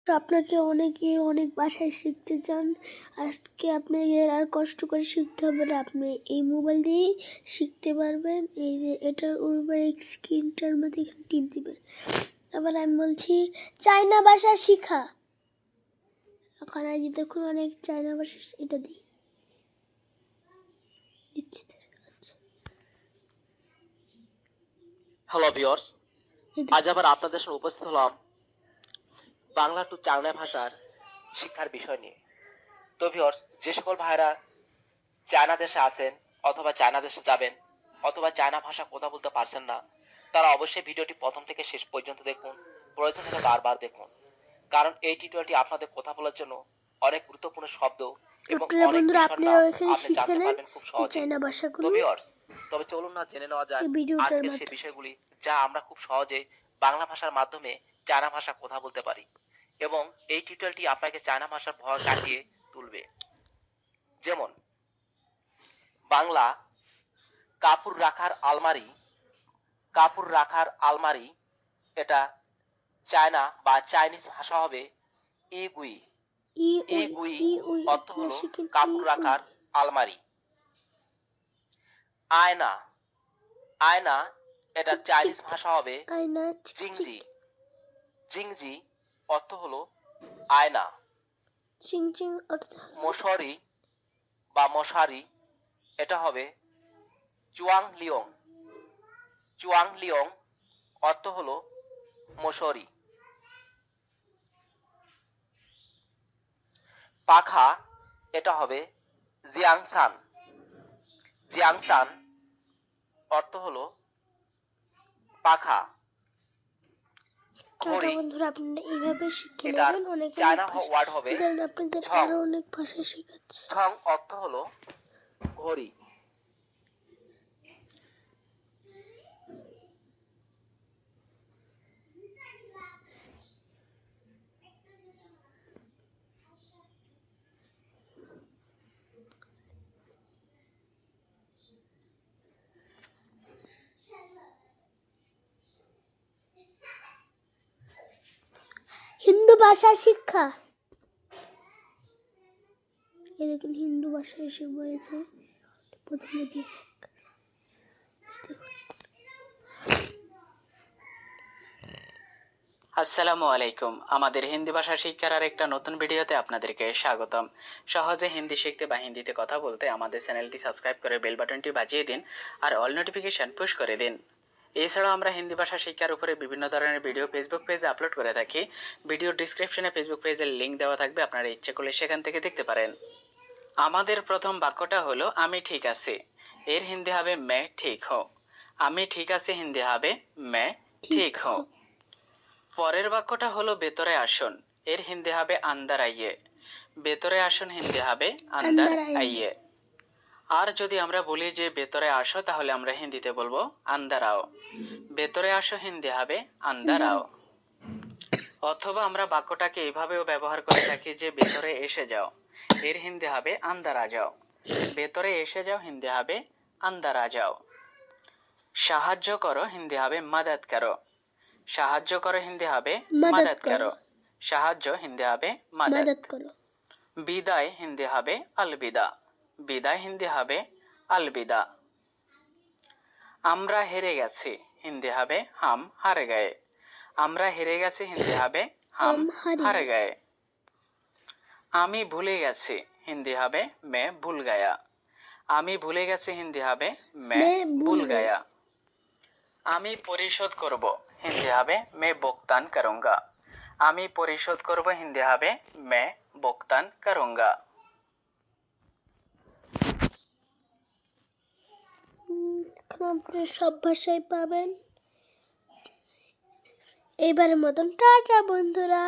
তো আপনাকে অনেকে অনেক ভাষায় শিখতে চান, আজকে আপনাদের আর কষ্ট করে শিখতে হবে না, আপনি এই মোবাইল দিয়েই শিখতে পারবেন। এই যে এটার উপরে স্ক্রিনটার মধ্যে এখানে টিপ দিবেন। এবার আমি বলছি চায়না ভাষা শিখা। এখন আজ দেখুন অনেক চায়না ভাষা এটা দিচ্ছি। আচ্ছা, হ্যালো ভিউয়ার্স, আজ আবার আপনাদের সামনে উপস্থিত হলাম বাংলা টু চায়না ভাষার শিক্ষার বিষয় নিয়ে। তো ভিউয়ার্স, যে সকল ভাইরা চায়না দেশে আছেন অথবা চায়না দেশে যাবেন অথবা চায়না ভাষা কথা বলতে পারছেন না, তারা অবশ্যই ভিডিওটি প্রথম থেকে শেষ পর্যন্ত দেখুন, প্রয়োজন হলে বারবার দেখুন, কারণ এই টিউটোরিয়ালটি আপনাদের কথা বলার জন্য অনেক গুরুত্বপূর্ণ শব্দ এবং অনেক বিষয়ের নাম আপনি জানতে পারবেন খুব সহজে। তো ভিউয়ার্স, তবে চলুন না জেনে নেওয়া যাক আজকে সেই বিষয়গুলি যা আমরা খুব সহজে বাংলা ভাষার মাধ্যমে চায়না ভাষা কথা বলতে পারি এবং এই টিউটোরিয়ালটি আপনাকে চায়না ভাষার ভয় কাটিয়ে তুলবে। যেমন বাংলা কাপড় রাখার আলমারি, কাপড় রাখার আলমারি, এটা চায়না বা চাইনিজ ভাষা হবে ইগুই। ইগুই অর্থ হলো কাপড় রাখার আলমারি। আয়না, আয়না, এটা চাইনিজ ভাষা হবে জিংজি। জিংজি অর্থ হলো আয়না। মশারি বা মশারি, এটা হবে চুয়াং লিয়ং। চুয়াং লিয়ং অর্থ হলো মশারি। পাখা, এটা হবে জিয়াংসান। জিয়াংসান অর্থ হলো পাখা। ঘড়ি, বন্ধুরা আপনারা এইভাবে শিখে এটার নেবেন, অনেক চায়না ওয়ার্ড হবে আপনাদের ঝং। আরো অনেক ভাষা শেখাচ্ছে। ঝং অর্থ হলো ঘড়ি। হিন্দু ভাষা শিক্ষা, এই দেখুন হিন্দু ভাষা এসে পড়েছে প্রথমে দিয়ে। আসসালামু আলাইকুম। আমাদের হিন্দি ভাষা শিক্ষার আর একটা নতুন ভিডিওতে আপনাদেরকে স্বাগতম। সহজে হিন্দি শিখতে বা হিন্দিতে কথা বলতে আমাদের চ্যানেলটি সাবস্ক্রাইব করে বেল বাটনটি বাজিয়ে দিন আর অল নোটিফিকেশন পুশ করে দিন। এছাড়াও আমরা হিন্দি ভাষা শিক্ষার উপরে বিভিন্ন ধরনের ভিডিও ফেসবুক পেজে আপলোড করে থাকি। ভিডিও ডিসক্রিপশনে ফেসবুক পেজের লিঙ্ক দেওয়া থাকবে, আপনারা ইচ্ছে করলে সেখান থেকে দেখতে পারেন। আমাদের প্রথম বাক্যটা হলো আমি ঠিক আছি, এর হিন্দি হবে মে ঠিক হো। আমি ঠিক আছি হিন্দি হবে মে ঠিক হো। পরের বাক্যটা হলো ভেতরে আসুন, এর হিন্দি হবে আন্দার আইয়ে। ভেতরে আসুন হিন্দি হবে আন্দার আইয়ে। আর যদি আমরা বলি যে ভেতরে আসো, তাহলে আমরা হিন্দিতে বলবো আন্দার আও। ভেতরে আসো হিন্দি হবে আন্দার আও। অথবা আমরা বাক্যটাকে এইভাবেও ব্যবহার করে থাকি যে ভেতরে এসে যাও, এর হিন্দি হবে আন্দারা যাও। ভেতরে এসে যাও হিন্দি হবে আন্দারা যাও। সাহায্য করো হিন্দি হবে মাদাদ করো। সাহায্য করো হিন্দি হবে মাদাদ করো। সাহায্য হিন্দি হবে মাদাদ করো। বিদায় হিন্দি হবে আলবিদা। বিদায় হিন্দি হবে আলবিদা। আমরা হেরে গেছি হিন্দি হবে হাম হারে গায়ে। আমরা হেরে গেছি হিন্দি হবে হাম হারে গায়ে। আমি ভুলে গেছি হিন্দি হবে মে ভুল গায়া। আমি ভুলে গেছি হিন্দি হবে মে ভুল গায়া। আমি পরিশোধ করব হিন্দি হবে মে ভুগতান করুঙ্গা। আমি পরিশোধ করব হিন্দি হবে মে ভুগতান করুঙ্গা। আপনারা সব ভাষায় পাবেন। এইবারের মতন টাটা বন্ধুরা।